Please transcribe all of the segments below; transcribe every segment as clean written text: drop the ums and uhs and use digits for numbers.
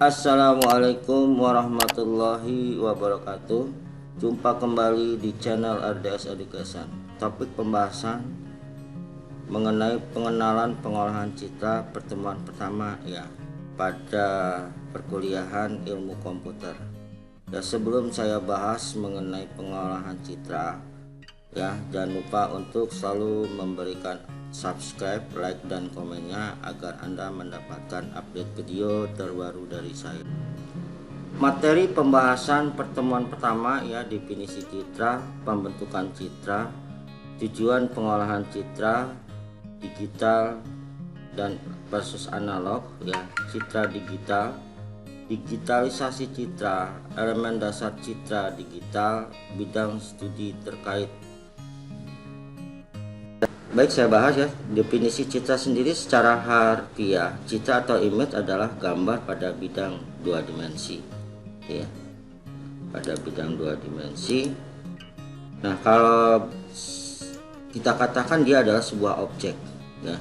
Assalamualaikum warahmatullahi wabarakatuh. Jumpa kembali di channel RDS Education. Topik pembahasan mengenai pengenalan pengolahan citra pertemuan pertama ya pada perkuliahan ilmu komputer. Ya, sebelum saya bahas mengenai pengolahan citra, ya jangan lupa untuk selalu memberikan subscribe, like, dan komennya agar Anda mendapatkan update video terbaru dari saya. Materi pembahasan pertemuan pertama ya, definisi citra, pembentukan citra, tujuan pengolahan citra digital dan versus analog ya, citra digital, digitalisasi citra, elemen dasar citra digital, bidang studi terkait. Baik, saya bahas ya. Definisi citra sendiri secara harfiah, citra atau image adalah gambar pada bidang dua dimensi ya, pada bidang dua dimensi. Nah, kalau kita katakan dia adalah sebuah objek ya.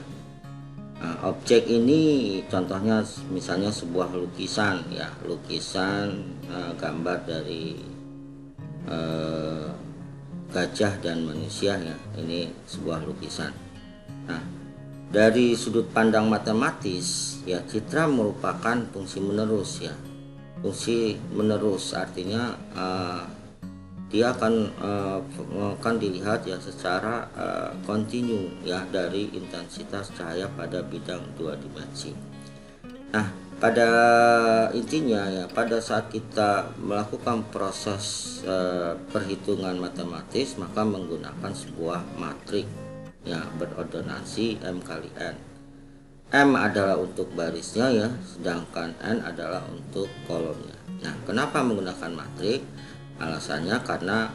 Nah, objek ini contohnya misalnya sebuah lukisan ya, lukisan gambar dari gajah dan manusia ya, ini sebuah lukisan. Nah, dari sudut pandang matematis ya, citra merupakan fungsi menerus ya. Fungsi menerus artinya dia akan dilihat ya secara kontinu ya dari intensitas cahaya pada bidang dua dimensi. Nah, pada intinya ya, pada saat kita melakukan proses perhitungan matematis, maka menggunakan sebuah matrik ya berordonansi M kali N. M adalah untuk barisnya ya, sedangkan N adalah untuk kolomnya. Nah, kenapa menggunakan matrik? Alasannya karena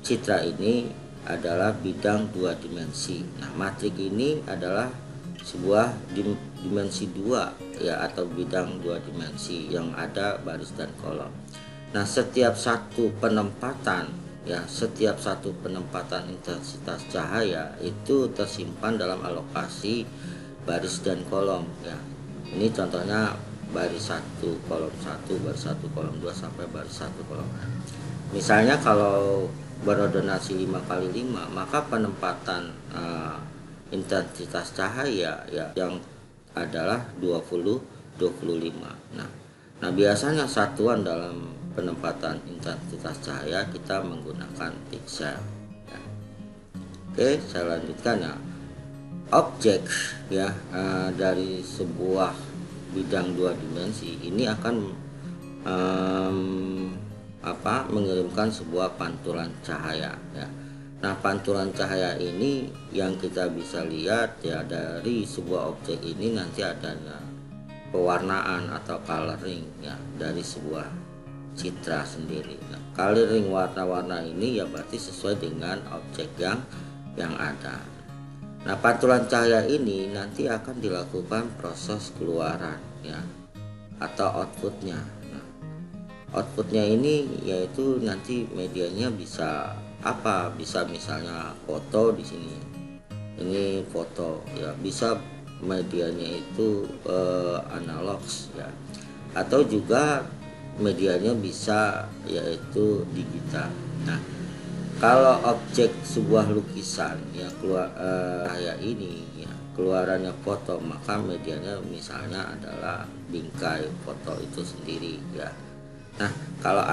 citra ini adalah bidang dua dimensi. Nah, matrik ini adalah sebuah dimensi dua ya, atau bidang dua dimensi yang ada baris dan kolom. Nah, setiap satu penempatan ya, setiap satu penempatan intensitas cahaya itu tersimpan dalam alokasi baris dan kolom ya. Ini contohnya baris 1 kolom 1, baris 1 kolom 2 sampai baris 1 kolom 6. Misalnya kalau berordonasi 5 kali 5, maka penempatan intensitas cahaya ya yang adalah 25. Nah, biasanya satuan dalam penempatan intensitas cahaya kita menggunakan piksel ya. Oke, saya lanjutkan ya. Objek ya dari sebuah bidang dua dimensi ini akan mengirimkan sebuah pantulan cahaya ya. Nah, pantulan cahaya ini yang kita bisa lihat ya, dari sebuah objek ini nanti adanya pewarnaan atau coloring ya dari sebuah citra sendiri. Nah, coloring warna-warna ini ya berarti sesuai dengan objek yang ada. Nah, pantulan cahaya ini nanti akan dilakukan proses keluaran ya, atau outputnya. Nah, outputnya ini yaitu nanti medianya bisa apa? Bisa misalnya foto di sini. Ini foto ya, bisa medianya itu analog ya, atau juga medianya bisa yaitu digital. Nah, kalau objek sebuah lukisan ya keluar cahaya ini ya, keluarannya foto, maka medianya misalnya adalah bingkai foto itu sendiri ya. Nah, kalau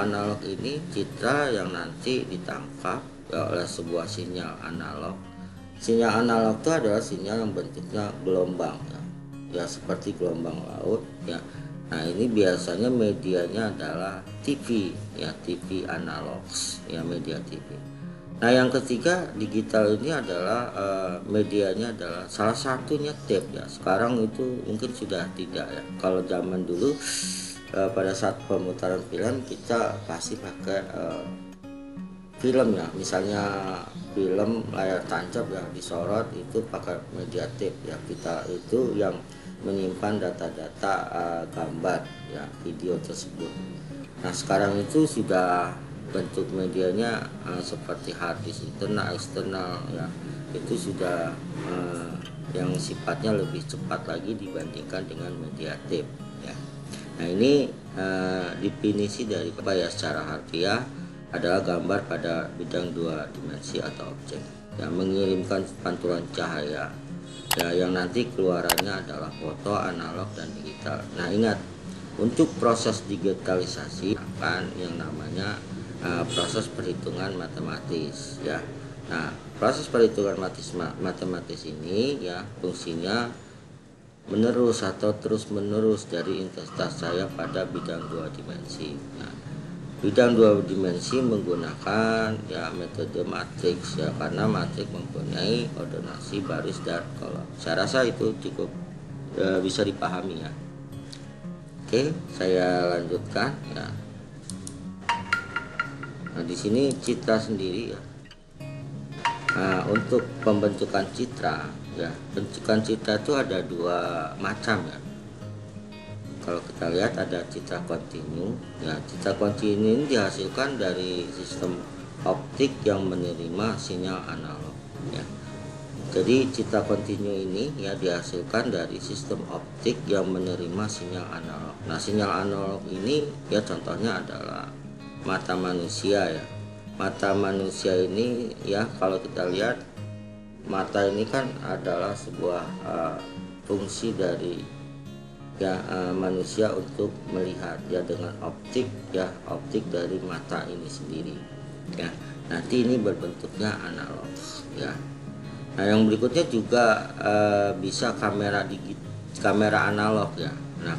analog ini citra yang nanti ditangkap ya oleh sebuah sinyal analog. Sinyal analog itu adalah sinyal yang bentuknya gelombang ya, seperti gelombang laut ya. Nah, ini biasanya medianya adalah TV ya, TV analog ya, media TV. Nah, yang ketiga digital ini adalah medianya adalah salah satunya tape ya. Sekarang itu mungkin sudah tidak ya. Kalau zaman dulu pada saat pemutaran film kita pasti pakai film ya, misalnya film layar tancap ya, disorot itu pakai media tape ya. Kita itu yang menyimpan data-data gambar ya, video tersebut. Nah, sekarang itu sudah bentuk medianya seperti hard disk internal, eksternal ya, itu sudah yang sifatnya lebih cepat lagi dibandingkan dengan media tape. ya. Nah ini definisi dari apa ya secara harfiah adalah gambar pada bidang dua dimensi atau objek yang mengirimkan pantulan cahaya ya, yang nanti keluarannya adalah foto, analog, dan digital. Nah ingat, untuk proses digitalisasi akan yang namanya proses perhitungan matematis ya. Nah proses perhitungan matematis ini ya fungsinya menerus atau terus menerus dari intensitas cahaya pada bidang dua dimensi. Nah, bidang dua dimensi menggunakan ya metode matriks ya, karena matriks mempunyai ordonasi baris dan kolom. Saya rasa itu cukup bisa dipahami ya. Oke, saya lanjutkan ya. Nah, di sini citra sendiri ya. Nah, untuk pembentukan citra ya, bentukan citra itu ada dua macam ya. Kalau kita lihat ada citra kontinu ya. Citra kontinu ini dihasilkan dari sistem optik yang menerima sinyal analog ya. Jadi citra kontinu ini ya dihasilkan dari sistem optik yang menerima sinyal analog. Nah sinyal analog ini ya contohnya adalah mata manusia ya. Mata manusia ini ya, kalau kita lihat mata ini kan adalah sebuah fungsi dari ya manusia untuk melihat ya dengan optik ya, optik dari mata ini sendiri ya. Nanti ini berbentuknya analog ya. Nah yang berikutnya juga bisa kamera analog ya. Nah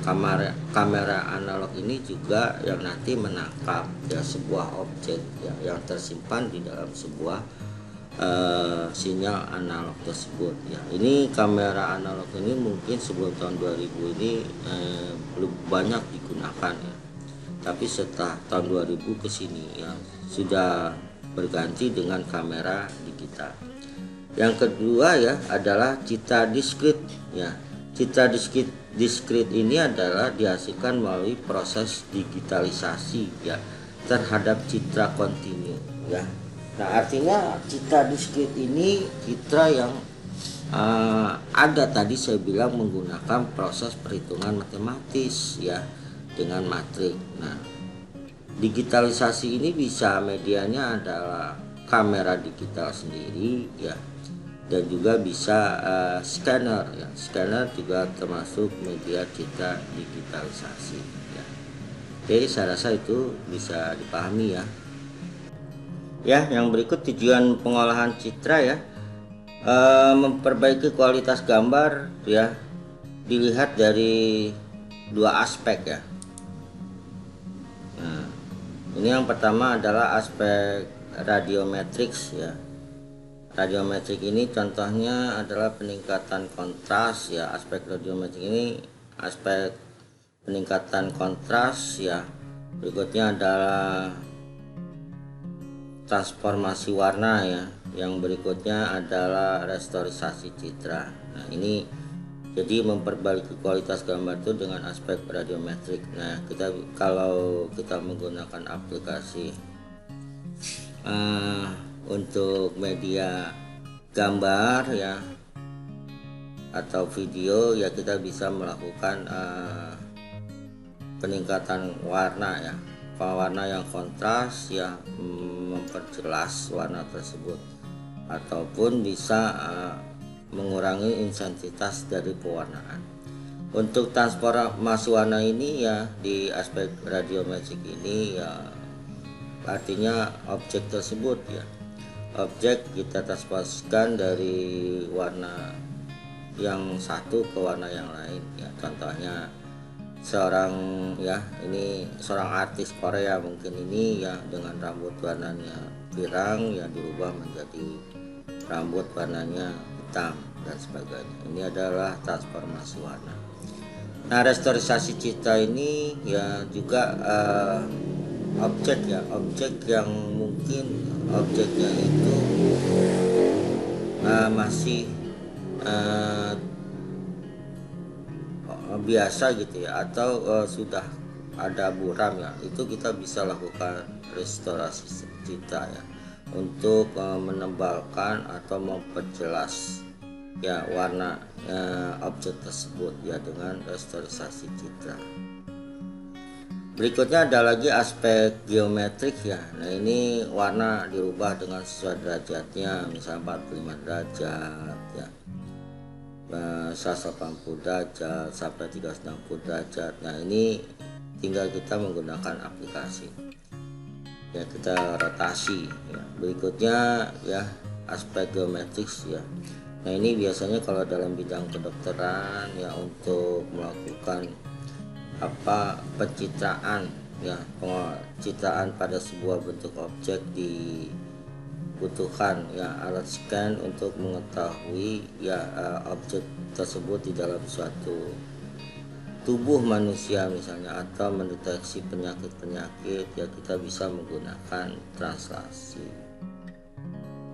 kamera analog ini juga yang nanti menangkap ya sebuah objek ya yang tersimpan di dalam sebuah sinyal analog tersebut ya. Ini kamera analog ini mungkin sebelum tahun 2000 ini belum banyak digunakan ya. Tapi setelah tahun 2000 ke sini ya sudah berganti dengan kamera digital. Yang kedua ya adalah citra diskrit ya. Citra diskrit ini adalah dihasilkan melalui proses digitalisasi ya terhadap citra kontinu ya. Nah artinya citra diskrit ini citra yang ada tadi saya bilang menggunakan proses perhitungan matematis ya dengan matrik. Nah digitalisasi ini bisa medianya adalah kamera digital sendiri ya, dan juga bisa scanner ya. Scanner juga termasuk media citra digitalisasi ya. Oke, saya rasa itu bisa dipahami ya. Ya, yang berikut tujuan pengolahan citra ya, memperbaiki kualitas gambar ya, dilihat dari dua aspek ya. Nah, ini yang pertama adalah aspek radiometrics ya. Radiometrik ini contohnya adalah peningkatan kontras ya. Aspek radiometrik ini aspek peningkatan kontras ya. Berikutnya adalah transformasi warna ya. Yang berikutnya adalah restorisasi citra. Nah ini jadi memperbaiki kualitas gambar itu dengan aspek radiometrik. Nah kalau kita menggunakan aplikasi untuk media gambar ya atau video ya, kita bisa melakukan peningkatan warna ya, warna yang kontras ya, memperjelas warna tersebut, ataupun bisa mengurangi intensitas dari pewarnaan. Untuk transformasi warna ini ya di aspek radiometrik ini ya artinya objek tersebut ya, objek kita transformasikan dari warna yang satu ke warna yang lain ya. Contohnya seorang ya, ini seorang artis Korea mungkin ini ya, dengan rambut warnanya pirang ya dirubah menjadi rambut warnanya hitam dan sebagainya. Ini adalah transformasi warna. Nah restorisasi citra ini ya juga objek ya, objek yang mungkin objeknya itu masih biasa gitu ya, atau sudah ada buram ya, itu kita bisa lakukan restorasi citra ya untuk menebalkan atau memperjelas ya warna objek tersebut ya dengan restorisasi citra. Berikutnya ada lagi aspek geometrik ya. Nah ini warna dirubah dengan sesuai derajatnya, misalnya 45 derajat ya, 180 derajat sampai 360 derajat. Nah ini tinggal kita menggunakan aplikasi ya, kita rotasi ya. Berikutnya ya aspek geometrik ya. Nah ini biasanya kalau dalam bidang kedokteran ya, untuk melakukan pencitraan ya, pencitraan pada sebuah bentuk objek dibutuhkan ya alat scan untuk mengetahui ya objek tersebut di dalam suatu tubuh manusia misalnya, atau mendeteksi penyakit-penyakit ya, kita bisa menggunakan translasi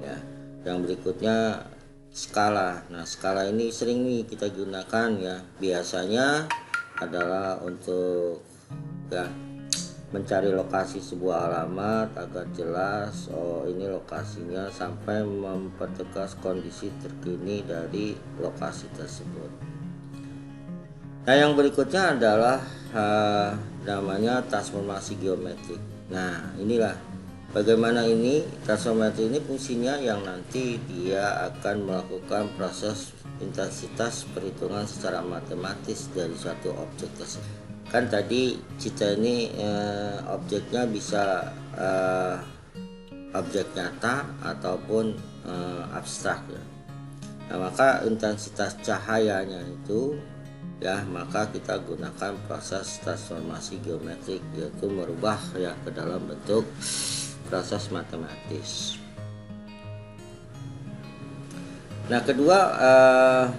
ya. Yang berikutnya skala. Nah skala ini sering nih kita gunakan ya, biasanya adalah untuk ya mencari lokasi sebuah alamat agar jelas ini lokasinya, sampai mempertegas kondisi terkini dari lokasi tersebut. Nah yang berikutnya adalah namanya transformasi geometrik. Nah inilah bagaimana ini transformasi ini fungsinya, yang nanti dia akan melakukan proses intensitas perhitungan secara matematis dari suatu objek tersebut. Kan tadi citra ini objeknya bisa objek nyata ataupun abstrak ya. Nah maka intensitas cahayanya itu ya, maka kita gunakan proses transformasi geometrik, yaitu merubah ya ke dalam bentuk proses matematis. Nah kedua,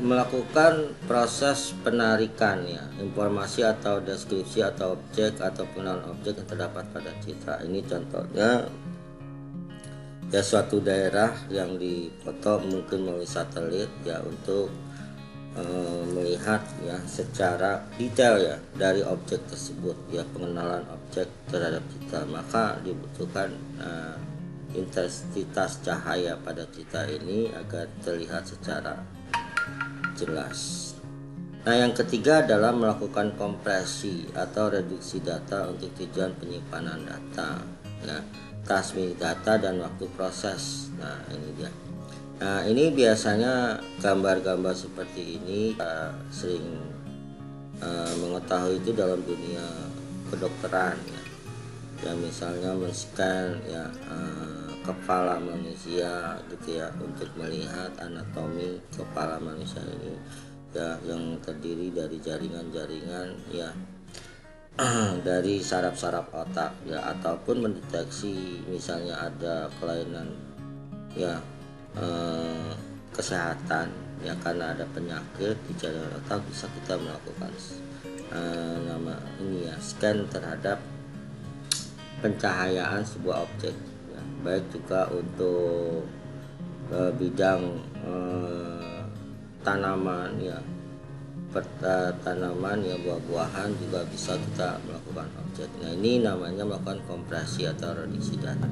melakukan proses penarikan ya informasi atau deskripsi atau objek atau pengenalan objek yang terdapat pada citra. Ini contohnya ya suatu daerah yang difoto mungkin melalui satelit ya, untuk melihat ya secara detail ya dari objek tersebut ya, pengenalan objek terhadap citra. Maka dibutuhkan intensitas cahaya pada citra ini agar terlihat secara jelas. Nah yang ketiga adalah melakukan kompresi atau reduksi data untuk tujuan penyimpanan data ya, transmisi data dan waktu proses. Nah ini dia. Nah ini biasanya gambar-gambar seperti ini sering mengetahui itu dalam dunia kedokteran ya. Ya misalnya men-scan ya kepala manusia gitu ya, untuk melihat anatomi kepala manusia ini ya, yang terdiri dari jaringan-jaringan ya dari saraf-saraf otak ya, ataupun mendeteksi misalnya ada kelainan ya kesehatan ya, karena ada penyakit di jaringan otak, bisa kita melakukan nama ini ya, scan terhadap pencahayaan sebuah objek ya. Baik juga untuk bidang tanaman ya, tanaman ya, buah-buahan juga bisa kita melakukan objek. Nah ini namanya melakukan kompresi atau reduksi data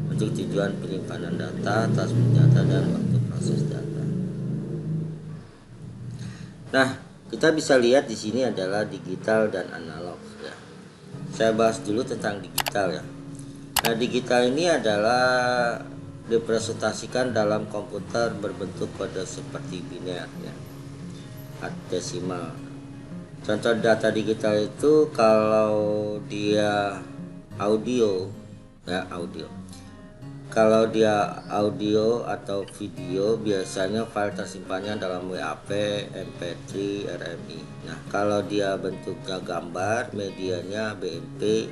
untuk tujuan penyimpanan data, transmisi data, dan waktu proses data. Nah kita bisa lihat di sini adalah digital dan analog ya. Saya bahas dulu tentang digital ya. Nah digital ini adalah dipresentasikan dalam komputer berbentuk kode seperti biner ya, desimal. Contoh data digital itu kalau dia audio ya, kalau dia audio atau video, biasanya file tersimpannya dalam WAV, MP3, RMI. Nah kalau dia bentuknya gambar, medianya BMP,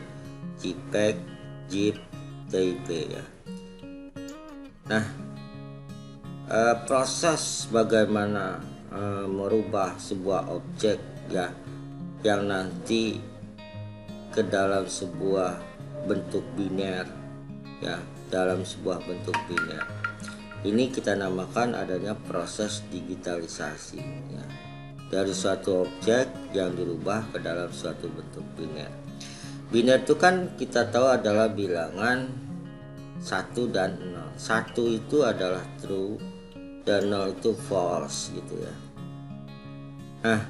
JPEG, ZIP, TIP ya. Nah proses bagaimana merubah sebuah objek ya, yang nanti ke dalam sebuah bentuk biner ya, dalam sebuah bentuk biner ini kita namakan adanya proses digitalisasi ya, dari suatu objek yang dirubah ke dalam suatu bentuk biner. Biner itu kan kita tahu adalah bilangan 1 dan 0. 1 itu adalah true, dan 0 itu false gitu ya. Nah,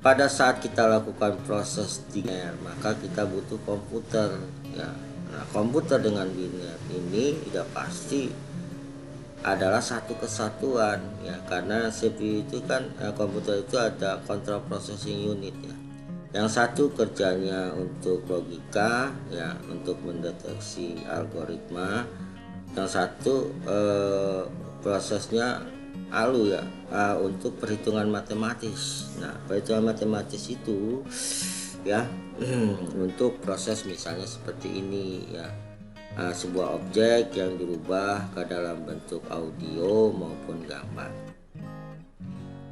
pada saat kita lakukan proses biner, maka kita butuh komputer ya. Nah, komputer dengan biner ini sudah pasti adalah satu kesatuan ya, karena CPU itu kan komputer itu ada control processing unit ya. Yang satu kerjanya untuk logika ya, untuk mendeteksi algoritma. Yang satu prosesnya ALU ya, untuk perhitungan matematis. Nah, perhitungan matematis itu ya untuk proses misalnya seperti ini ya, sebuah objek yang dirubah ke dalam bentuk audio maupun gambar.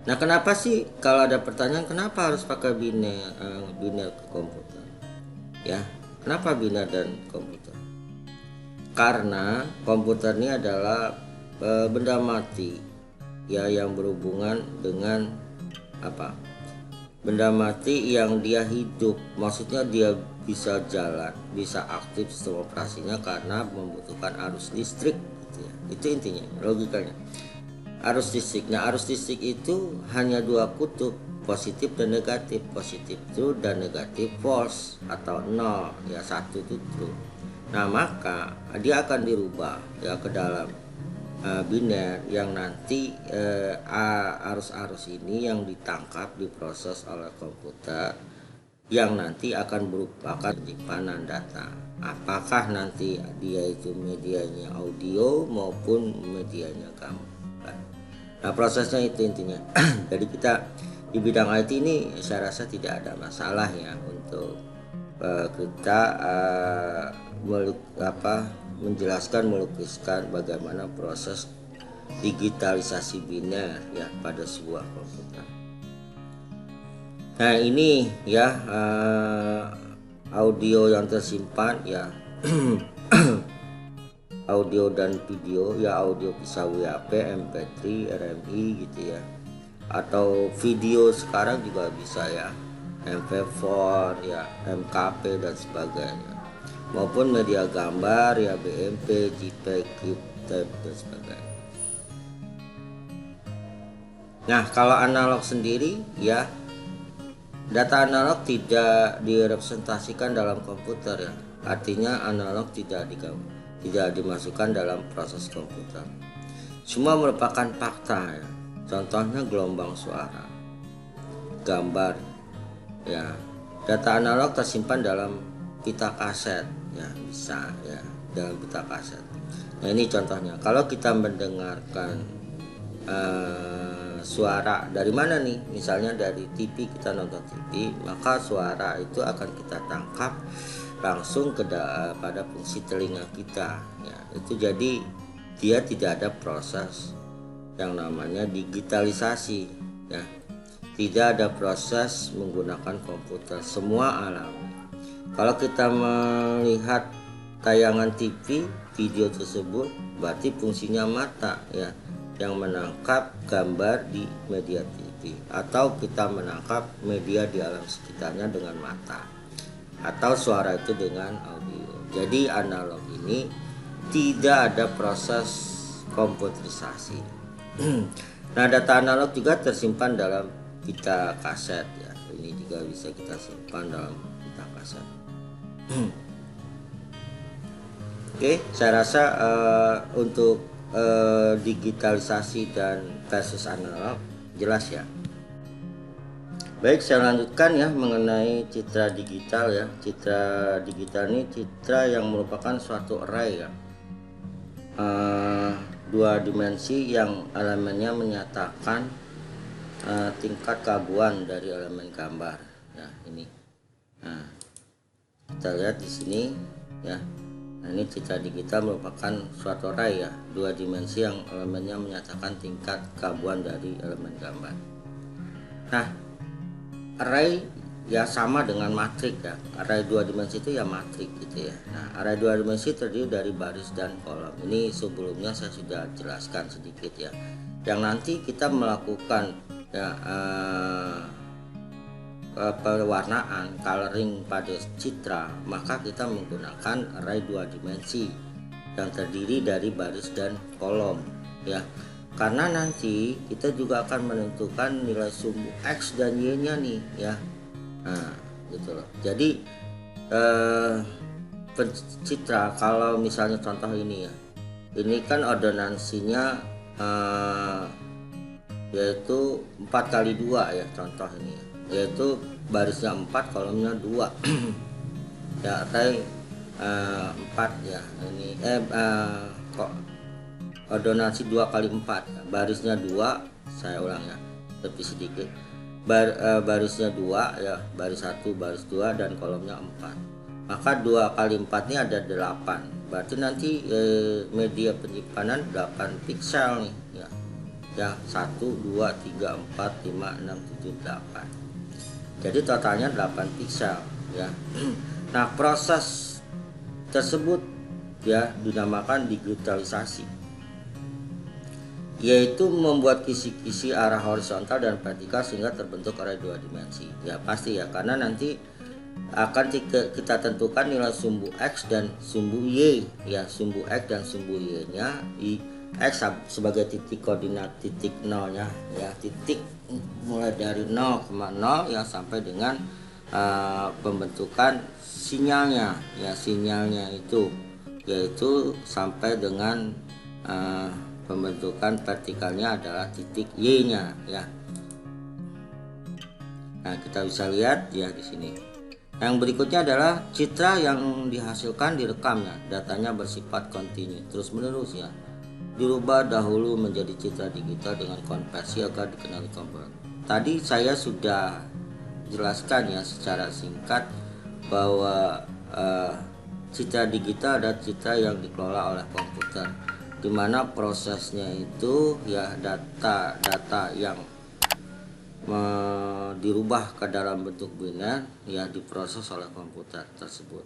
Nah, kenapa sih kalau ada pertanyaan kenapa harus pakai biner ke komputer? Ya, kenapa biner dan komputer? Karena komputer ini adalah benda mati ya, yang berhubungan dengan apa? Benda mati yang dia hidup, maksudnya dia bisa jalan, bisa aktif sistem operasinya karena membutuhkan arus listrik gitu ya. Itu intinya, logikanya. Arus listrik. Nah, arus listrik itu hanya dua kutub, positif dan negatif. Positif true dan negatif false atau nol ya, satu itu true. Nah, maka dia akan dirubah ya ke dalam biner yang nanti arus-arus ini yang ditangkap diproses oleh komputer yang nanti akan merupakan penyimpanan data. Apakah nanti dia itu medianya audio maupun medianya gambar. Nah, prosesnya itu intinya. Jadi kita di bidang IT ini saya rasa tidak ada masalah ya untuk kita menjelaskan, melukiskan bagaimana proses digitalisasi biner ya pada sebuah komputer. Nah, ini ya audio yang tersimpan ya. Audio dan video ya, audio bisa WAP, MP3, RMI gitu ya, atau video sekarang juga bisa ya, MP4 ya, MKP dan sebagainya, maupun media gambar ya, BMP, JPEG, QTAP dan sebagainya. Nah, kalau analog sendiri ya, data analog tidak direpresentasikan dalam komputer ya, artinya analog tidak dimasukkan dalam proses komputer. Semua merupakan fakta ya. Contohnya gelombang suara, gambar ya. Data analog tersimpan dalam pita kaset ya, bisa ya, dalam pita kaset. Nah, ini contohnya. Kalau kita mendengarkan suara dari mana nih? Misalnya dari TV, kita nonton TV, maka suara itu akan kita tangkap langsung pada fungsi telinga kita ya. Itu jadi dia tidak ada proses yang namanya digitalisasi ya, tidak ada proses menggunakan komputer, semua alami. Kalau kita melihat tayangan TV, video tersebut berarti fungsinya mata ya, yang menangkap gambar di media TV, atau kita menangkap media di alam sekitarnya dengan mata, atau suara itu dengan audio. Jadi analog ini tidak ada proses komputerisasi. Nah, data analog juga tersimpan dalam pita kaset ya. Ini juga bisa kita simpan dalam pita kaset. Oke, saya rasa untuk digitalisasi dan versus analog jelas ya. Baik, saya lanjutkan ya mengenai citra digital ya. Citra digital ini citra yang merupakan suatu array ya, dua dimensi yang elemennya menyatakan tingkat keabuan dari elemen gambar ya, ini. Nah, kita lihat di sini ya. Nah, ini citra digital merupakan suatu array ya, dua dimensi yang elemennya menyatakan tingkat keabuan dari elemen gambar. Nah, array ya sama dengan matrik ya. Array dua dimensi itu ya matrik gitu ya. Nah, array dua dimensi terdiri dari baris dan kolom. Ini sebelumnya saya sudah jelaskan sedikit ya. Yang nanti kita melakukan ya pewarnaan, coloring pada citra, maka kita menggunakan array dua dimensi yang terdiri dari baris dan kolom ya. karena nanti kita juga akan menentukan nilai sumbu X dan Y nya nih ya. Nah gitu loh. Jadi pencitra kalau misalnya contoh ini ya, ini kan ordonansinya yaitu 4 kali 2 ya, contoh ini ya, yaitu barisnya 4 kolomnya 2 ya, atau 4 ya, ini kok ordonansi 2 kali 4 barisnya 2, saya ulang ya lebih sedikit, barisnya 2 ya, baris 1 baris 2 dan kolomnya 4, maka 2 kali 4 ini ada 8, berarti nanti media penyimpanan 8 piksel nih ya, ya 1 2 3 4 5 6 7 8, jadi totalnya 8 piksel ya. Nah proses tersebut ya dinamakan digitalisasi, yaitu membuat kisi-kisi arah horizontal dan vertikal sehingga terbentuk array 2 dimensi ya, pasti ya, karena nanti akan kita tentukan nilai sumbu X dan sumbu Y ya, sumbu X dan sumbu Y nya, X sebagai titik koordinat titik nolnya ya, titik mulai dari 0,0 ya sampai dengan pembentukan sinyalnya ya, sinyalnya itu yaitu sampai dengan pembentukan vertikalnya adalah titik Y nya ya. Nah kita bisa lihat ya di sini. Yang berikutnya adalah citra yang dihasilkan direkam ya, datanya bersifat kontinu terus menerus ya, dirubah dahulu menjadi citra digital dengan konversi agar dikenali komponen. Tadi saya sudah jelaskan ya secara singkat bahwa citra digital adalah citra yang dikelola oleh komputer, di mana prosesnya itu ya data yang dirubah ke dalam bentuk biner ya diproses oleh komputer tersebut.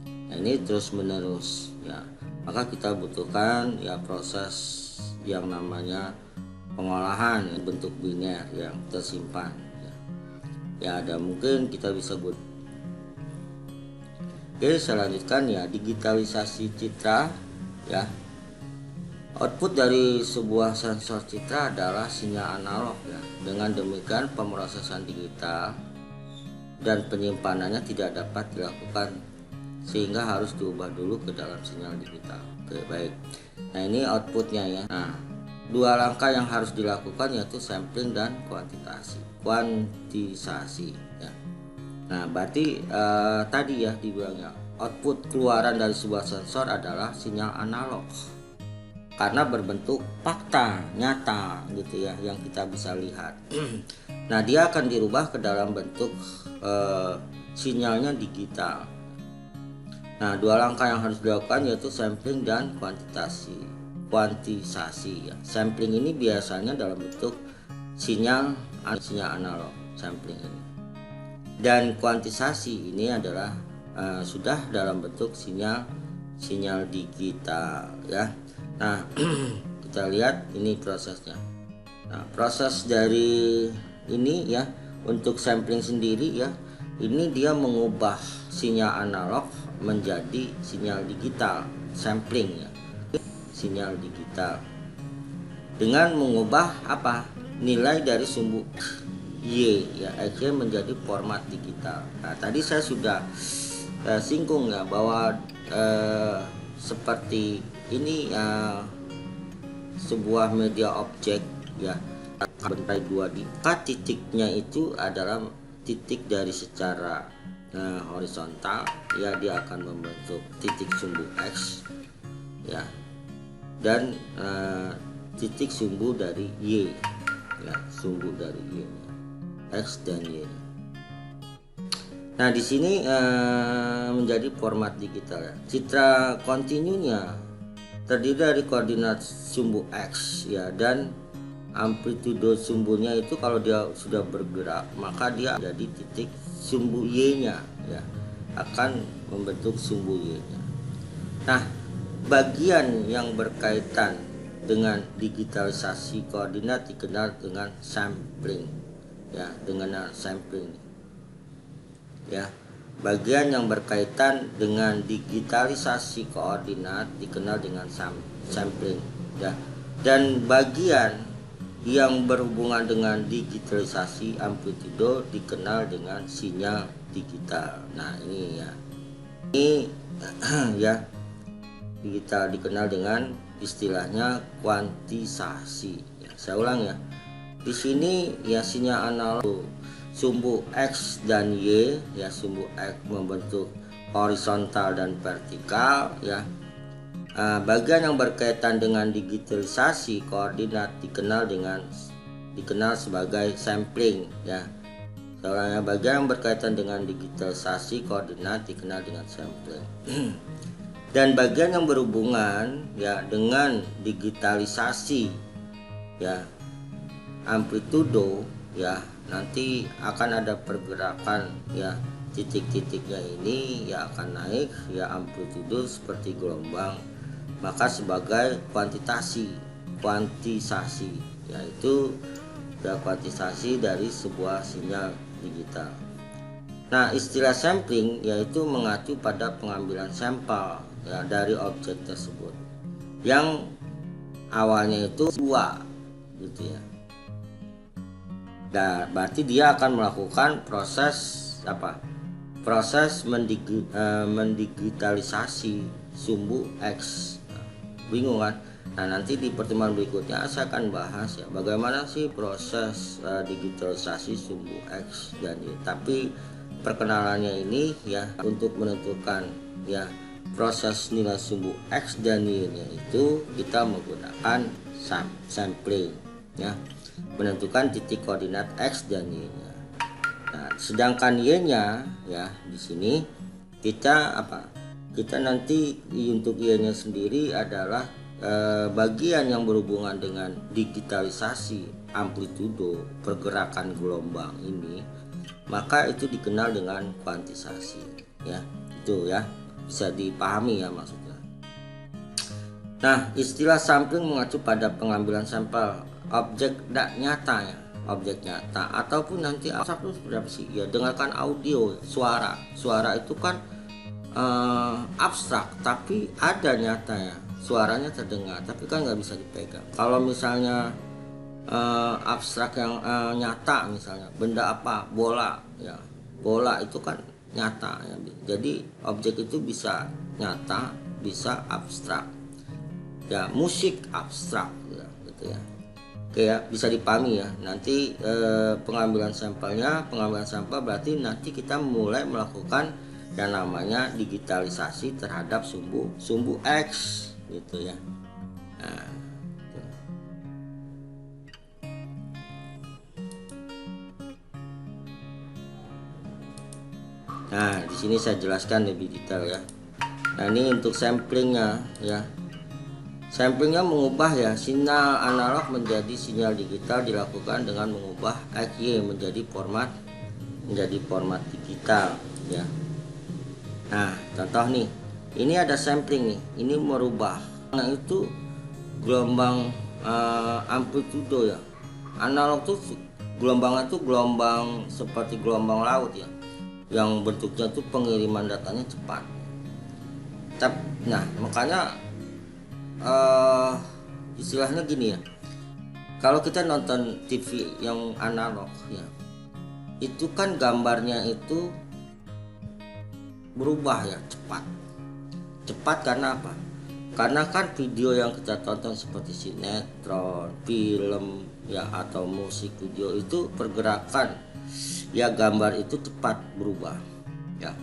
Nah, ini terus menerus ya, maka kita butuhkan ya proses yang namanya pengolahan ya, bentuk biner yang tersimpan ya. Ya ada mungkin kita bisa buat. Oke, saya lanjutkan ya, digitalisasi citra ya. Output dari sebuah sensor citra adalah sinyal analog ya. Dengan demikian pemrosesan digital dan penyimpanannya tidak dapat dilakukan sehingga harus diubah dulu ke dalam sinyal digital. Oke, baik. Nah, ini outputnya ya. Nah, dua langkah yang harus dilakukan yaitu sampling dan kuantisasi ya. Nah, berarti tadi ya dibilangnya output keluaran dari sebuah sensor adalah sinyal analog karena berbentuk fakta nyata gitu ya yang kita bisa lihat. Nah dia akan dirubah ke dalam bentuk sinyalnya digital. Nah dua langkah yang harus dilakukan yaitu sampling dan kuantisasi ya. Sampling ini biasanya dalam bentuk sinyal analog sampling ini, dan kuantisasi ini adalah sudah dalam bentuk sinyal digital ya. Nah kita lihat ini prosesnya. Nah proses dari ini ya untuk sampling sendiri ya, ini dia mengubah sinyal analog menjadi sinyal digital, sampling ya, sinyal digital dengan mengubah apa, nilai dari sumbu Y ya, X menjadi format digital. Nah tadi saya sudah singgung ya bahwa seperti ini sebuah media objek ya, bentai 2D, titiknya itu adalah titik dari secara horizontal ya, dia akan membentuk titik sumbu X ya, dan titik sumbu dari Y ya, sumbu dari Y X dan Y. Nah di sini menjadi format digital ya. Citra kontinunya terdiri dari koordinat sumbu X ya, dan amplitudo sumbunya itu kalau dia sudah bergerak maka dia jadi titik sumbu Y-nya ya, akan membentuk sumbu Y-nya. Nah bagian yang berkaitan dengan digitalisasi koordinat dikenal dengan sampling ya, dengan sampling ya. Bagian yang berkaitan dengan digitalisasi koordinat dikenal dengan sampling ya. Dan bagian yang berhubungan dengan digitalisasi amplitudo dikenal dengan sinyal digital. Nah ini ya, ini ya, digital dikenal dengan istilahnya kuantisasi. Ya, saya ulang ya. Di sini ya sinyal analog sumbu X dan Y, ya sumbu X membentuk horizontal dan vertikal ya. Bagian yang berkaitan dengan digitalisasi koordinat dikenal sebagai sampling ya. Soalnya bagian yang berkaitan dengan digitalisasi koordinat dikenal dengan sampling. Dan bagian yang berhubungan ya dengan digitalisasi ya amplitudo ya, nanti akan ada pergerakan ya, titik-titiknya ini ya akan naik ya amplitudo seperti gelombang, maka sebagai kuantisasi yaitu ya kuantisasi dari sebuah sinyal digital. Nah istilah sampling yaitu mengacu pada pengambilan sampel ya dari objek tersebut yang awalnya itu dua gitu ya. Nah, berarti dia akan melakukan proses apa? Proses mendigitalisasi sumbu X. Bingung kan? Nah nanti di pertemuan berikutnya saya akan bahas ya bagaimana sih proses digitalisasi sumbu X dan Y. Tapi perkenalannya ini ya untuk menentukan ya proses nilai sumbu X dan Y nya itu kita menggunakan sampling ya, menentukan titik koordinat X dan Y nya. Nah sedangkan Y nya ya di sini kita apa? Kita nanti untuk Y nya sendiri adalah bagian yang berhubungan dengan digitalisasi amplitudo pergerakan gelombang ini, maka itu dikenal dengan kuantisasi ya. Itu ya bisa dipahami ya maksudnya. Nah istilah sampling mengacu pada pengambilan sampel objek nyata ya, objek nyata ataupun nanti abstrak itu seperti apa sih ya, dengarkan audio suara itu kan abstrak tapi ada nyata ya, suaranya terdengar tapi kan nggak bisa dipegang. Kalau misalnya abstrak yang nyata misalnya benda apa, bola ya, bola itu kan nyata ya, jadi objek itu bisa nyata bisa abstrak ya, musik abstrak ya, gitu ya. Oke ya, bisa dipahami ya. Nanti pengambilan sampel berarti nanti kita mulai melakukan yang namanya digitalisasi terhadap sumbu X gitu ya. Nah, di sini saya jelaskan lebih detail ya. Nah, ini untuk samplingnya ya. Samplingnya mengubah ya sinyal analog menjadi sinyal digital dilakukan dengan mengubah XY menjadi format digital ya. Nah contoh nih, ini ada sampling nih, ini merubah nah itu gelombang amplitudo ya. Analog tuh gelombangnya tuh gelombang seperti gelombang laut ya, yang bentuknya tuh pengiriman datanya cepat. Nah makanya istilahnya gini ya, kalau kita nonton TV yang analog ya, itu kan gambarnya itu berubah ya cepat karena apa? Karena kan video yang kita tonton seperti sinetron, film ya atau musik video itu pergerakan ya, gambar itu cepat berubah ya.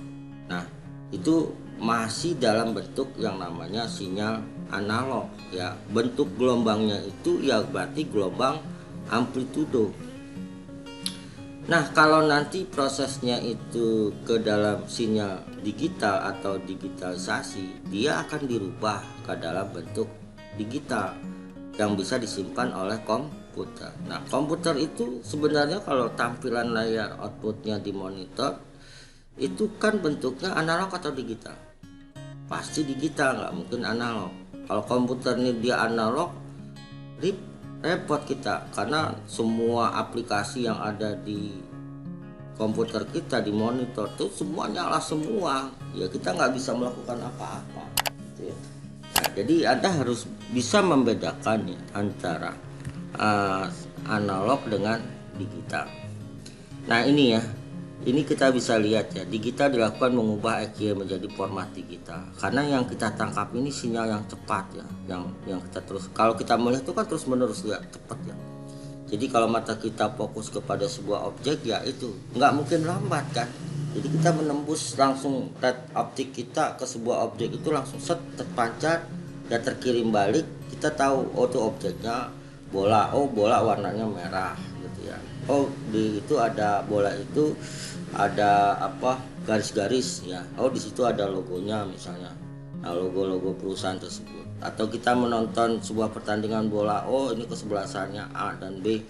Nah itu masih dalam bentuk yang namanya sinyal analog ya, bentuk gelombangnya itu ya berarti gelombang amplitudo. Nah kalau nanti prosesnya itu ke dalam sinyal digital atau digitalisasi, dia akan dirubah ke dalam bentuk digital yang bisa disimpan oleh komputer. Nah komputer itu sebenarnya kalau tampilan layar outputnya di monitor itu kan bentuknya analog atau digital? Pasti digital, nggak mungkin analog. Kalau komputer ini dia analog, repot kita karena semua aplikasi yang ada di komputer kita di monitor tuh semua nyala semua ya, kita nggak bisa melakukan apa-apa gitu ya. Nah, jadi Anda harus bisa membedakan ya antara analog dengan digital. Nah ini ya, ini kita bisa lihat ya, digital dilakukan mengubah EKG menjadi format digital. Karena yang kita tangkap ini sinyal yang cepat ya, yang kita terus, kalau kita melihat itu kan terus menerus ya, cepat ya. Jadi kalau mata kita fokus kepada sebuah objek ya itu nggak mungkin lambat kan. Jadi kita menembus langsung red optik kita ke sebuah objek itu langsung set terpancar dan terkirim balik. Kita tahu oh itu objeknya bola, oh bola warnanya merah gitu ya. Oh di itu ada bola itu ada apa garis-garis ya. Oh di situ ada logonya misalnya. Nah logo-logo perusahaan tersebut. Atau kita menonton sebuah pertandingan bola, oh ini kesebelasannya A dan B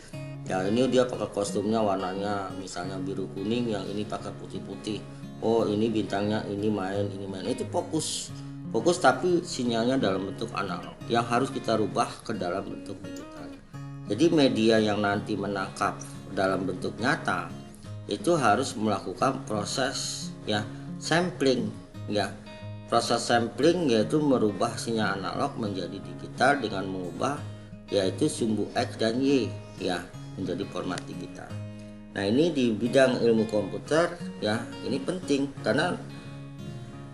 ya, ini dia pakai kostumnya warnanya misalnya biru kuning, yang ini pakai putih-putih, oh ini bintangnya ini main itu fokus tapi sinyalnya dalam bentuk analog yang harus kita rubah ke dalam bentuk digital. Jadi media yang nanti menangkap dalam bentuk nyata itu harus melakukan proses ya sampling ya. Proses sampling yaitu merubah sinyal analog menjadi digital dengan mengubah yaitu sumbu X dan Y ya menjadi format digital. Nah ini di bidang ilmu komputer ya ini penting karena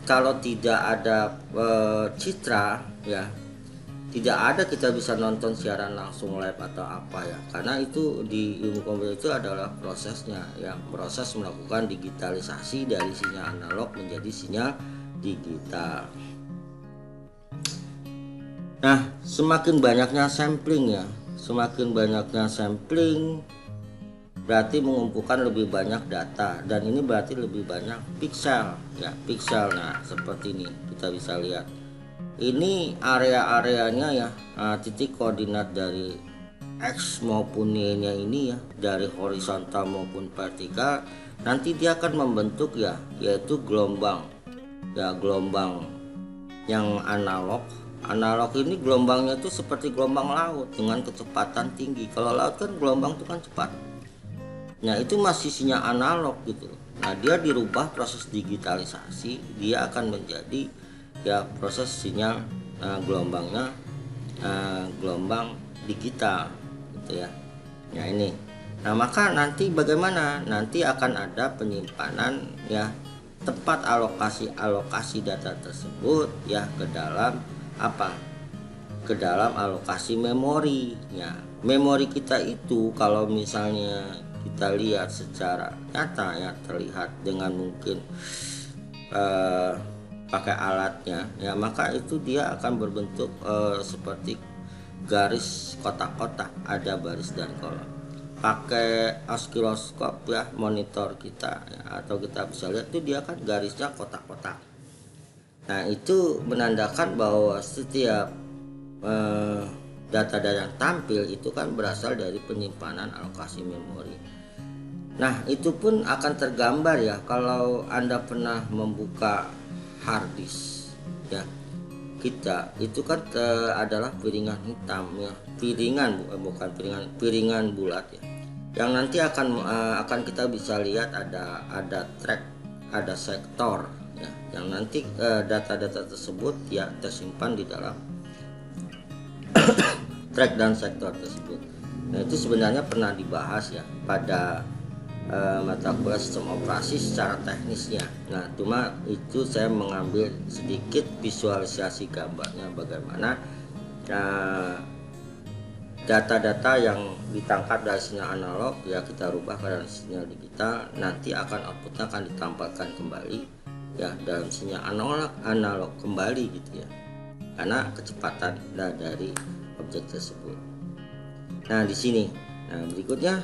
kalau tidak ada citra ya tidak ada kita bisa nonton siaran langsung live atau apa ya, karena itu di ilmu komputer itu adalah prosesnya ya, proses melakukan digitalisasi dari sinyal analog menjadi sinyal digital. Nah, semakin banyaknya sampling ya, semakin banyaknya sampling berarti mengumpulkan lebih banyak data dan ini berarti lebih banyak piksel ya, piksel. Nah, seperti ini kita bisa lihat. Ini area-areanya ya, titik koordinat dari X maupun Y-nya ini ya, dari horizontal maupun vertikal, nanti dia akan membentuk ya, yaitu gelombang ya, gelombang yang analog. Analog ini gelombangnya itu seperti gelombang laut dengan kecepatan tinggi. Kalau laut kan gelombang itu kan cepat. Nah itu masih sinyal analog gitu. Nah dia dirubah proses digitalisasi, dia akan menjadi ya proses sinyal gelombangnya gelombang digital gitu ya. Ya ini. Nah maka nanti bagaimana? Nanti akan ada penyimpanan ya, tempat alokasi data tersebut ya ke dalam apa? Ke dalam alokasi memori ya. Memori kita itu kalau misalnya kita lihat secara nyata ya, terlihat dengan mungkin pakai alatnya ya, maka itu dia akan berbentuk seperti garis kotak-kotak, ada baris dan kolom. Pakai oscilloscope ya, monitor kita ya, atau kita bisa lihat itu dia kan garisnya kotak-kotak. Nah itu menandakan bahwa setiap data yang tampil itu kan berasal dari penyimpanan alokasi memori. Nah itu pun akan tergambar ya kalau Anda pernah membuka hard disk ya kita, itu kan adalah piringan hitam ya, bukan piringan bulat ya, yang nanti akan kita bisa lihat ada track, ada sektor ya, yang nanti data-data tersebut ya tersimpan di dalam track dan sektor tersebut. Nah itu sebenarnya pernah dibahas ya pada mata kuliah sistem operasi secara teknisnya. Nah cuma itu saya mengambil sedikit visualisasi gambarnya bagaimana data-data yang ditangkap dari sinyal analog ya kita rubah ke dalam sinyal digital, nanti outputnya akan ditampilkan kembali ya dalam sinyal analog kembali gitu ya, karena kecepatan dari objek tersebut. Nah di sini, nah berikutnya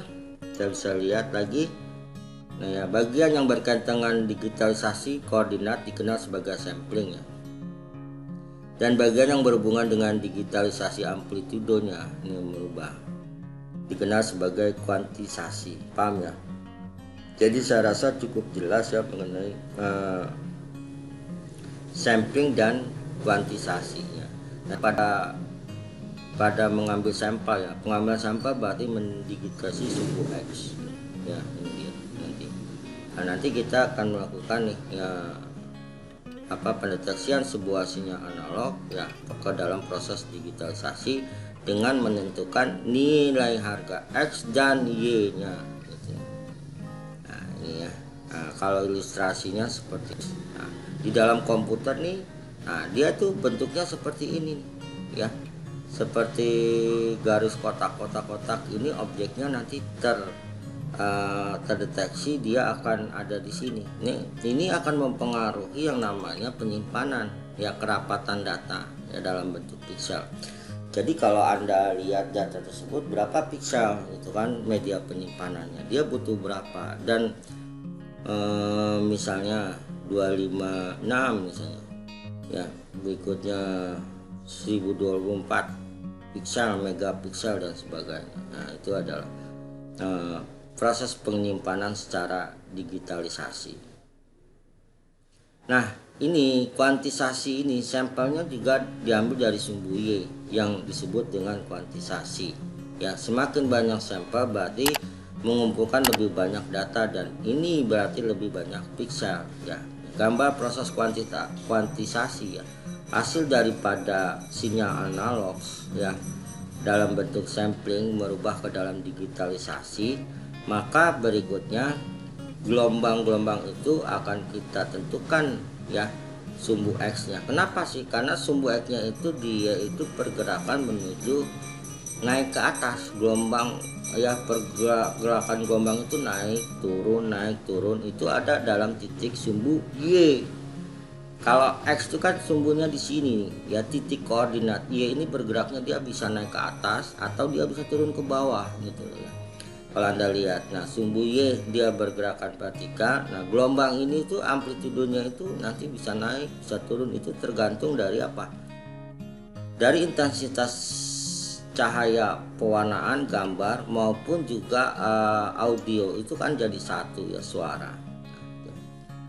kita bisa lihat lagi. Nah ya, bagian yang berkaitan dengan digitalisasi koordinat dikenal sebagai sampling ya. Dan bagian yang berhubungan dengan digitalisasi amplitudonya ini merubah dikenal sebagai kuantisasi. Paham ya? Jadi saya rasa cukup jelas ya mengenai sampling dan kuantisasinya. Nah, pada mengambil sampel ya, pengambilan sampel berarti mendigitalisasi sumbu X ya, ini dia nanti. Nah, nanti kita akan melakukan nih ya, pendeteksian sebuah sinyal analog ya ke dalam proses digitalisasi dengan menentukan nilai harga X dan Y-nya gitu. Nah ini ya, kalau ilustrasinya seperti ini. Nah, di dalam komputer nih, nah dia tuh bentuknya seperti ini ya, seperti garis kotak-kotak ini objeknya nanti terdeteksi dia akan ada di sini. Ini akan mempengaruhi yang namanya penyimpanan ya, kerapatan data ya dalam bentuk piksel. Jadi kalau Anda lihat data tersebut berapa piksel itu kan media penyimpanannya, dia butuh berapa, dan misalnya 256 misalnya ya, berikutnya 1024 piksel, megapiksel dan sebagainya. Nah itu adalah proses penyimpanan secara digitalisasi. Nah ini kuantisasi ini, sampelnya juga diambil dari sumbu Y yang disebut dengan kuantisasi ya. Semakin banyak sampel berarti mengumpulkan lebih banyak data, dan ini berarti lebih banyak piksel ya. Gambar proses kuantisasi ya, hasil daripada sinyal analog ya dalam bentuk sampling merubah ke dalam digitalisasi. Maka berikutnya gelombang-gelombang itu akan kita tentukan ya sumbu X-nya. Kenapa sih? Karena sumbu X-nya itu dia itu pergerakan menuju naik ke atas, gelombang ya, pergerakan gelombang itu naik turun itu ada dalam titik sumbu Y. Kalau X itu kan sumbunya di sini ya, titik koordinat. Y ini bergeraknya dia bisa naik ke atas atau dia bisa turun ke bawah gitu ya. Kalau Anda lihat, nah sumbu Y dia bergerakan vertikal. Nah gelombang ini tuh amplitudenya itu nanti bisa naik bisa turun, itu tergantung dari apa? Dari intensitas cahaya pewarnaan gambar maupun juga audio, itu kan jadi satu ya, suara.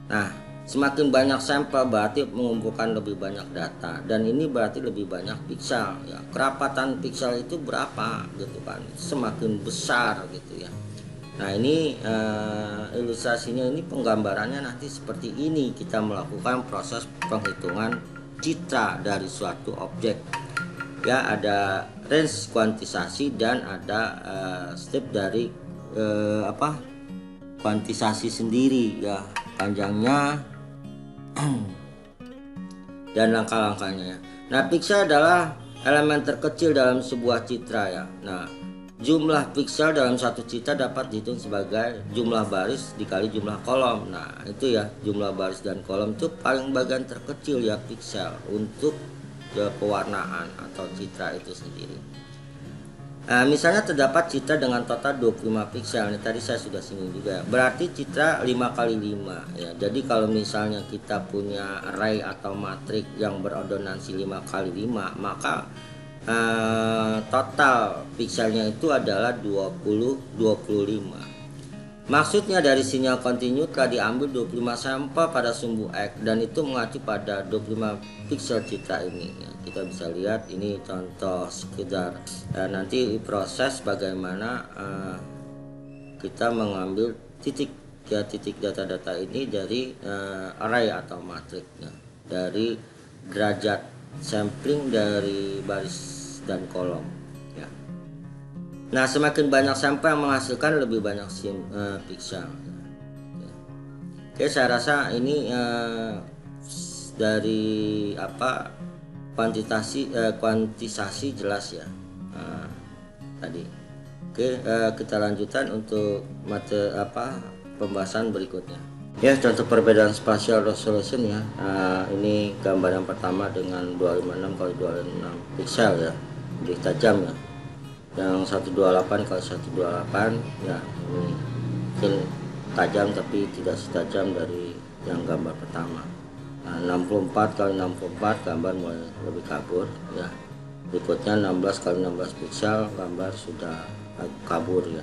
Nah semakin banyak sampel berarti mengumpulkan lebih banyak data, dan ini berarti lebih banyak piksel ya. Kerapatan piksel itu berapa gitu kan, semakin besar gitu ya. Nah ini ilustrasinya, ini penggambarannya nanti seperti ini. Kita melakukan proses penghitungan citra dari suatu objek ya, ada range kuantisasi dan ada step dari kuantisasi sendiri ya, panjangnya dan langkah-langkahnya. Nah piksel adalah elemen terkecil dalam sebuah citra ya. Nah jumlah piksel dalam satu citra dapat dihitung sebagai jumlah baris dikali jumlah kolom. Nah itu ya, jumlah baris dan kolom itu paling bagian terkecil ya piksel untuk pewarnaan atau citra itu sendiri. Nah, misalnya terdapat citra dengan total 25 piksel, ini tadi saya sudah singgung juga, berarti citra 5x5 ya. Jadi kalau misalnya kita punya array atau matrik yang berodonansi 5x5, maka total pikselnya itu adalah 25. Maksudnya dari sinyal kontinu telah diambil 25 sampel pada sumbu X, dan itu mengacu pada 25 piksel citra ini ya. Kita bisa lihat ini contoh sekedar nanti proses bagaimana kita mengambil titik data-data ini dari array atau matrik ya, dari derajat sampling dari baris dan kolom ya. Nah semakin banyak sampel yang menghasilkan lebih banyak piksel ya. Oke, saya rasa ini dari kuantisasi jelas ya tadi. Oke, kita lanjutkan untuk pembahasan berikutnya ya, contoh perbedaan spatial resolution ya. Ini gambar yang pertama dengan 256x256 piksel ya, lebih tajam ya. Yang 128x128 ya, ini mungkin tajam tapi tidak setajam dari yang gambar pertama. Nah, 64x64 gambar mulai lebih kabur ya. Berikutnya 16x16 piksel, gambar sudah kabur ya.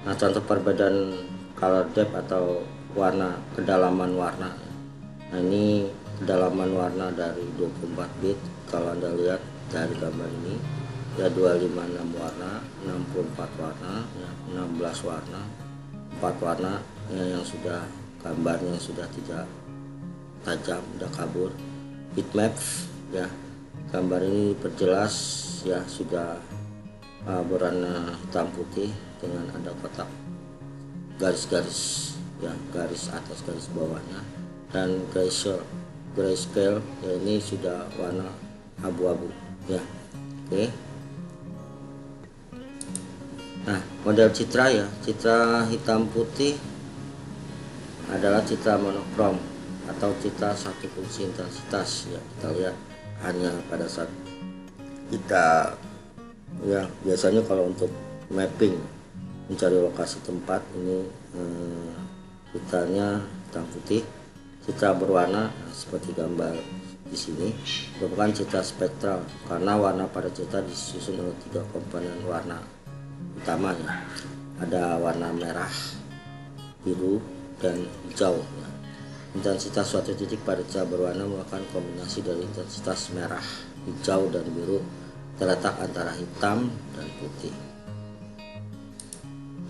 Nah contoh perbedaan color depth atau kedalaman warna. Nah ini kedalaman warna dari 24 bit. Kalau Anda lihat dari gambar ini ya, 256 warna, 64 warna ya, 16 warna, 4 warna yang sudah gambarnya sudah tidak tajam, sudah kabur. Bitmap ya, gambar ini perjelas ya, sudah berwarna hitam putih dengan ada kotak garis-garis ya, garis atas garis bawahnya, dan grayscale ya, ini sudah warna abu-abu ya. Oke. Nah, model citra ya, citra hitam putih adalah citra monokrom atau citra satu fungsi intensitas ya. Kita lihat hanya pada saat kita ya, biasanya kalau untuk mapping mencari lokasi tempat ini citranya hitam putih. Citra berwarna seperti gambar di sini merupakan citra spektral karena warna pada citra disusun oleh 3 komponen warna utamanya. Ada warna merah, biru, dan hijau ya. Intensitas suatu titik pada citra berwarna merupakan kombinasi dari intensitas merah, hijau, dan biru terletak antara hitam dan putih.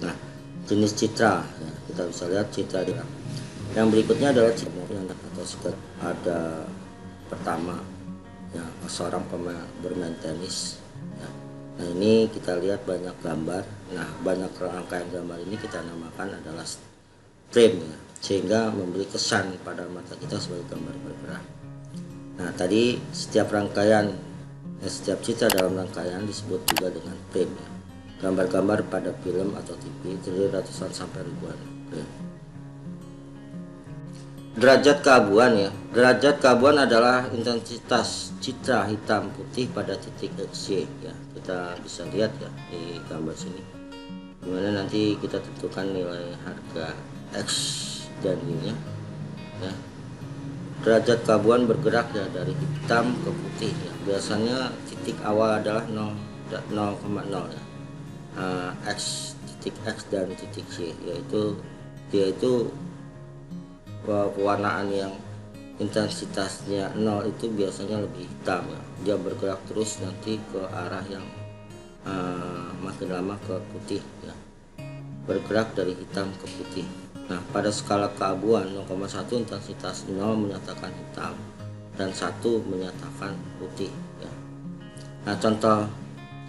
Nah, jenis citra ya, kita bisa lihat citra di yang berikutnya adalah citra atau skill. Ada pertama ya, seorang pemain bermain tenis ya. Nah, ini kita lihat banyak gambar. Nah, banyak rangkaian gambar ini kita namakan adalah frame ya, sehingga memberi kesan pada mata kita sebagai gambar bergerak. Nah, tadi setiap rangkaian setiap citra dalam rangkaian disebut juga dengan frame ya. Gambar-gambar pada film atau TV terdiri ratusan sampai ribuan frame. Derajat keabuan ya. Derajat keabuan adalah intensitas citra hitam putih pada titik XY ya. Kita bisa lihat ya di gambar sini. Dimana nanti kita tentukan nilai harga X dan Y-nya ya. Derajat keabuan bergerak ya dari hitam ke putih ya. Biasanya titik awal adalah 0,0 ya. X, titik X dan titik Y, yaitu dia itu pewarnaan yang intensitasnya 0 itu biasanya lebih hitam ya. Dia bergerak terus nanti ke arah yang makin lama ke putih ya, bergerak dari hitam ke putih. Nah, pada skala keabuan 0,1 intensitas 0 menyatakan hitam dan 1 menyatakan putih ya. Nah, contoh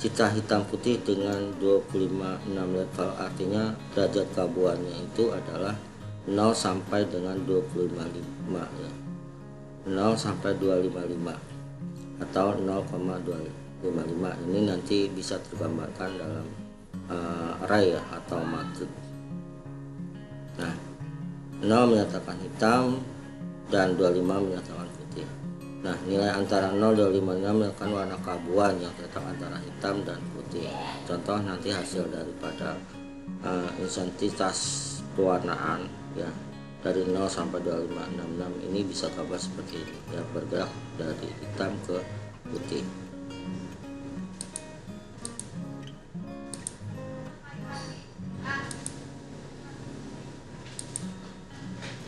citra hitam putih dengan 25,6 level, artinya derajat keabuannya itu adalah 0 sampai dengan 255 ya. 0 sampai 255 atau 0,255. Ini nanti bisa tergambarkan dalam array ya, atau matrix. Nah, 0 menyatakan hitam dan 25 menyatakan putih. Nah, nilai antara 0 dan 55 merupakan warna keabuan yang terletak antara hitam dan putih. Contoh nanti hasil daripada intensitas pewarnaan ya, dari 0 sampai 2566 ini bisa gambar seperti ini ya, bergerak dari hitam ke putih.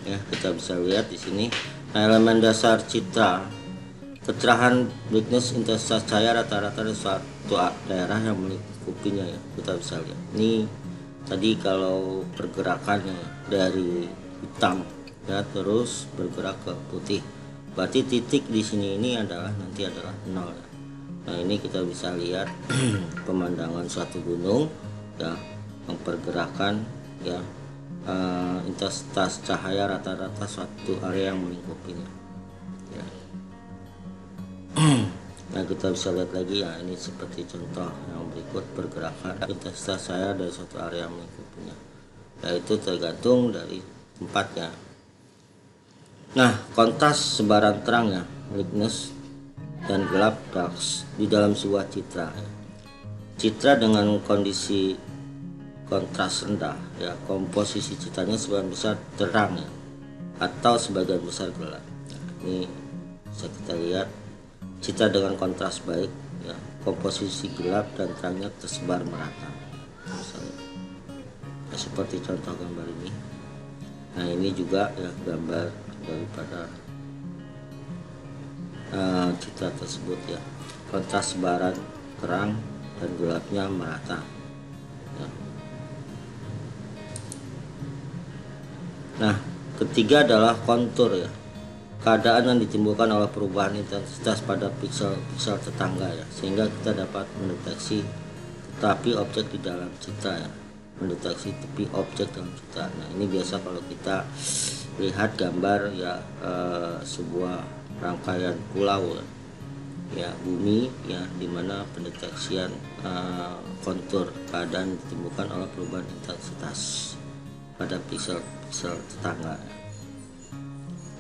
Ya, kita bisa lihat di sini. Nah, elemen dasar citra, kecerahan, brightness, intensitas cahaya rata-rata dari suatu daerah yang melingkupinya ya. Kita bisa lihat. Ini tadi kalau pergerakannya dari hitam ya terus bergerak ke putih. Berarti titik di sini ini adalah nanti adalah 0. Nah, ini kita bisa lihat pemandangan suatu gunung ya, yang pergerakan ya, intensitas cahaya rata-rata suatu area yang melingkupinya ya. Nah, kita bisa lihat lagi ya, ini seperti contoh yang berikut, pergerakan intensitas cahaya dari suatu area yang melingkupinya, yaitu tergantung dari tempatnya. Nah, kontras, sebaran terang ya, brightness dan gelap, dark di dalam sebuah citra ya. Citra dengan kondisi kontras rendah ya, komposisi citranya sebagian besar terang ya, atau sebagian besar gelap. Nah, ini bisa kita lihat citra dengan kontras baik ya, komposisi gelap dan terangnya tersebar merata misalnya ya, seperti contoh gambar ini. Nah, ini juga ya gambar daripada citra tersebut ya, kontras sebaran terang dan gelapnya merata ya. Nah, ketiga adalah kontur ya, keadaan yang ditimbulkan oleh perubahan intensitas pada piksel-piksel tetangga ya, sehingga kita dapat mendeteksi tetapi objek di dalam citra ya, mendeteksi tepi objek dalam citra. Nah, ini biasa kalau kita lihat gambar ya, sebuah rangkaian pulau ya, bumi ya, dimana pendeteksian kontur keadaan ditimbulkan oleh perubahan intensitas pada piksel-piksel tetangga.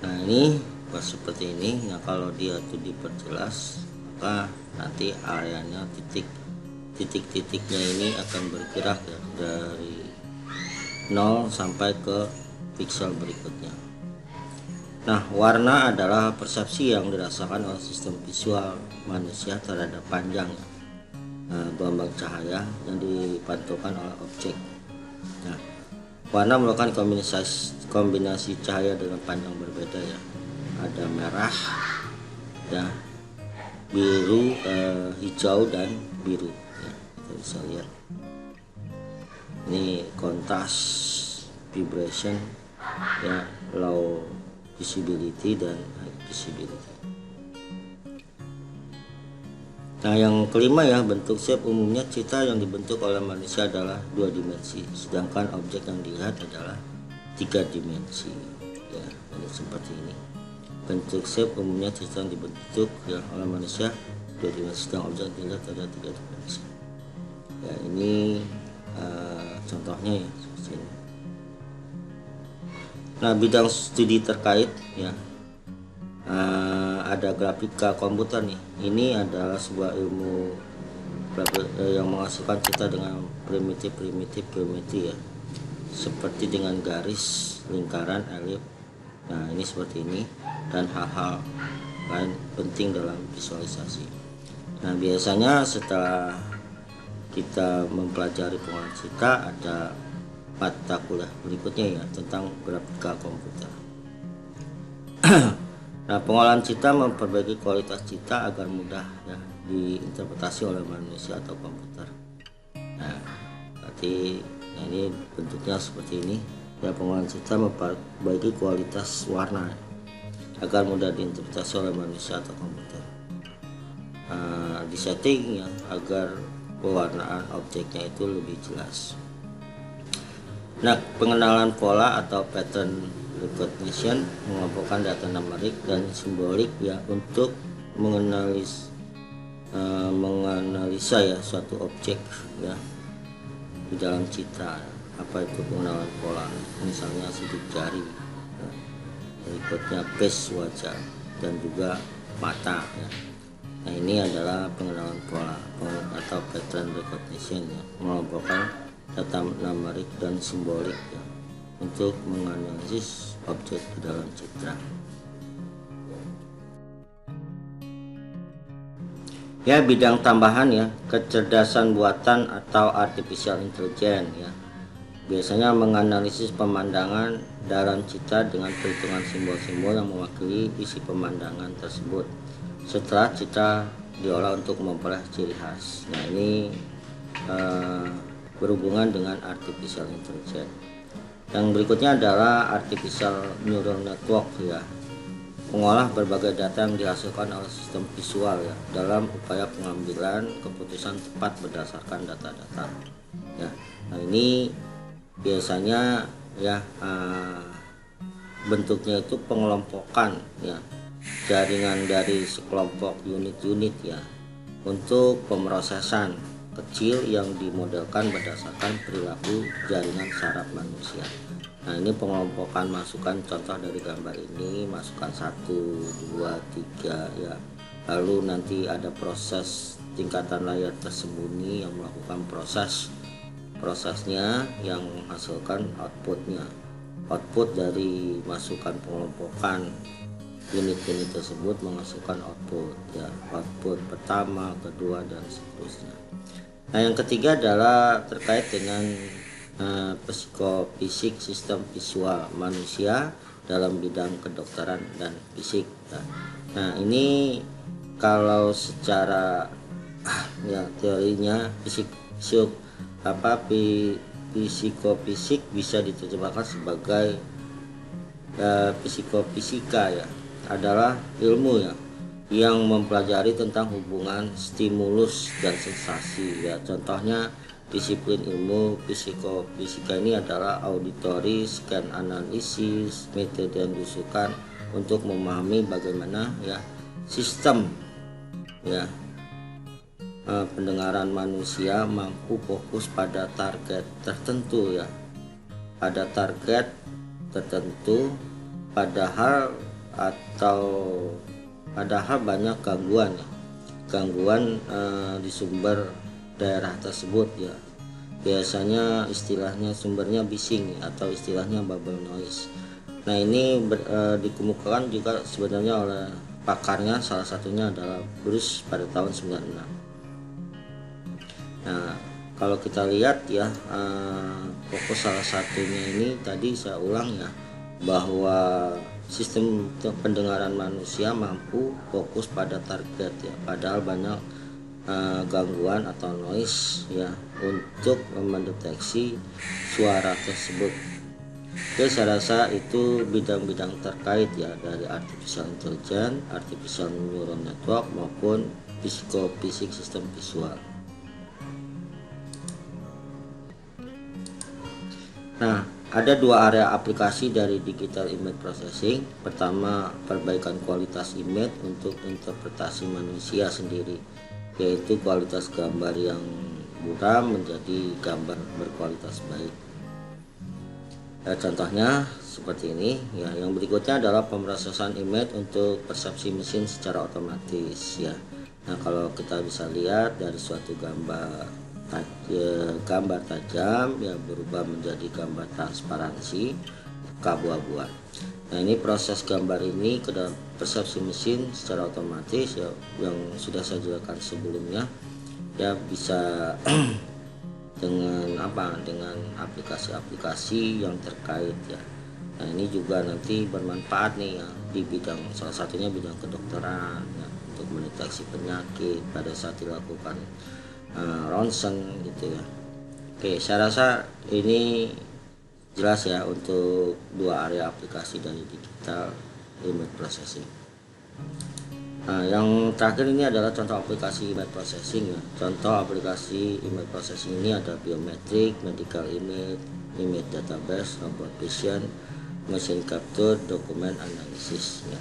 Nah, ini seperti ini. Nah, kalau dia itu diperjelas, maka nanti areanya titik-titiknya ini akan bergerak ya, dari 0 sampai ke piksel berikutnya. Nah, warna adalah persepsi yang dirasakan oleh sistem visual manusia terhadap panjang gelombang cahaya yang dipantulkan oleh objek. Nah, warna merupakan kombinasi cahaya dengan panjang berbeda ya. Ada merah ya, biru, hijau dan biru ya. Kita bisa lihat ini kontras, vibration ya, low visibility dan high visibility. Nah, yang kelima ya, bentuk shape umumnya citra yang dibentuk oleh manusia adalah 2 dimensi, sedangkan objek yang dilihat adalah 3 dimensi ya. Ini seperti ini. Bentuk shape umumnya citra yang dibentuk ya oleh manusia 2 dimensi, sedangkan objek yang dilihat ada 3 dimensi. Ya, ini contohnya ya seperti ini. Nah, bidang studi terkait ya, ada grafika komputer nih. Ini adalah sebuah ilmu yang menghasilkan citra dengan primitif geometri ya, seperti dengan garis, lingkaran, elips. Nah, ini seperti ini, dan hal-hal lain penting dalam visualisasi. Nah, biasanya setelah kita mempelajari pengolahan citra, ada mata kuliah berikutnya ya, tentang grafika komputer. Nah, pengolahan citra memperbaiki kualitas citra agar mudah ya diinterpretasi oleh manusia atau komputer. Nah, berarti ini bentuknya seperti ini ya. Pengolahan citra memperbaiki kualitas warna agar mudah diinterpretasi oleh manusia atau komputer. Disetting ya agar pewarnaan objeknya itu lebih jelas. Nah, pengenalan pola atau pattern recognition mengelompokkan data numerik dan simbolik ya untuk menganalisa ya suatu objek ya di dalam citra. Apa itu pengenalan pola? Misalnya sidik jari ya. Berikutnya face wajah dan juga mata ya. Nah, ini adalah pengenalan pola atau pattern recognition ya, mengelompokkan data numerik dan simbolik ya, untuk menganalisis objek di dalam citra. Ya, bidang tambahan ya, kecerdasan buatan atau artificial intelligence ya, biasanya menganalisis pemandangan dalam citra dengan perhitungan simbol-simbol yang mewakili isi pemandangan tersebut setelah citra diolah untuk memperoleh ciri khas. Nah, ini berhubungan dengan artificial intelligence. Yang berikutnya adalah artificial neural network ya, mengolah berbagai data yang dihasilkan oleh sistem visual ya, dalam upaya pengambilan keputusan tepat berdasarkan data-data ya. Nah, ini biasanya ya bentuknya itu pengelompokan ya, jaringan dari sekelompok unit-unit ya, untuk pemrosesan kecil yang dimodelkan berdasarkan perilaku jaringan saraf manusia. Nah, ini pengelompokan masukan, contoh dari gambar ini, masukan 1, 2, 3 ya. Lalu nanti ada proses tingkatan layar tersembunyi yang melakukan prosesnya yang menghasilkan outputnya. Output dari masukan pengelompokan unit-unit tersebut menghasilkan output ya, output pertama, kedua, dan seterusnya. Nah, yang ketiga adalah terkait dengan psikofisik sistem visual manusia dalam bidang kedokteran dan fisik ya. Nah, ini kalau secara ya teorinya psikofisik bisa diterjemahkan sebagai psikofisika ya adalah ilmu ya yang mempelajari tentang hubungan stimulus dan sensasi ya. Contohnya disiplin ilmu psikofisika ini adalah auditory, scan analisis, metode yang digunakan untuk memahami bagaimana ya sistem ya pendengaran manusia mampu fokus pada target tertentu ya, pada target tertentu padahal banyak gangguan di sumber daerah tersebut ya. Biasanya istilahnya sumbernya bising atau istilahnya bubble noise. Nah ini dikemukakan juga sebenarnya oleh pakarnya, salah satunya adalah Bruce pada tahun 96. Nah kalau kita lihat ya fokus salah satunya ini tadi saya ulang ya, bahwa sistem pendengaran manusia mampu fokus pada target ya, padahal banyak gangguan atau noise ya untuk mendeteksi suara tersebut. Oke, saya rasa itu bidang-bidang terkait ya dari artificial intelligence, artificial neural network maupun psikofisik sistem visual. Nah, ada dua area aplikasi dari digital image processing. Pertama, perbaikan kualitas image untuk interpretasi manusia sendiri, yaitu kualitas gambar yang buram menjadi gambar berkualitas baik. Contohnya seperti ini ya. Yang berikutnya adalah pemrosesan image untuk persepsi mesin secara otomatis ya. Nah, kalau kita bisa lihat dari suatu gambar tajam ya berubah menjadi gambar transparansi keabu-abuan. Nah ini proses gambar ini ke dalam persepsi mesin secara otomatis ya, yang sudah saya jelaskan sebelumnya ya, bisa dengan aplikasi-aplikasi yang terkait ya. Nah ini juga nanti bermanfaat nih ya di bidang, salah satunya bidang kedokteran ya, untuk mendeteksi penyakit pada saat dilakukan ronsen gitu ya. Oke, saya rasa ini jelas ya untuk dua area aplikasi dari digital image processing. Nah, yang terakhir ini adalah contoh aplikasi image processing ya. Contoh aplikasi image processing ini ada biometrik, medical image, image database, robot vision, machine capture, dokumen analisis ya.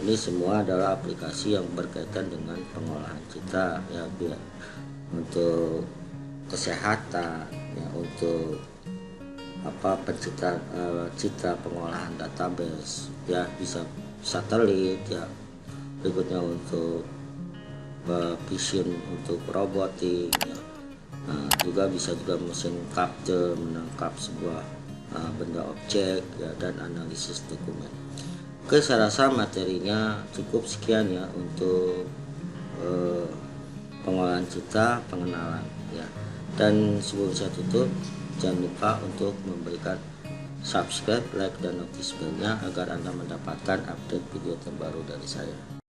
Ini semua adalah aplikasi yang berkaitan dengan pengolahan citra ya, untuk kesehatan ya, untuk citra pengolahan database ya, bisa satelit ya, berikutnya untuk vision untuk robotik ya. Nah, juga bisa juga mesin capture menangkap sebuah benda objek ya, dan analisis dokumen. Oke, saya rasa materinya cukup sekian ya untuk pengolahan citra, pengenalan ya. Dan sebelum saya tutup, jangan lupa untuk memberikan subscribe, like, dan notice bell-nya agar Anda mendapatkan update video terbaru dari saya.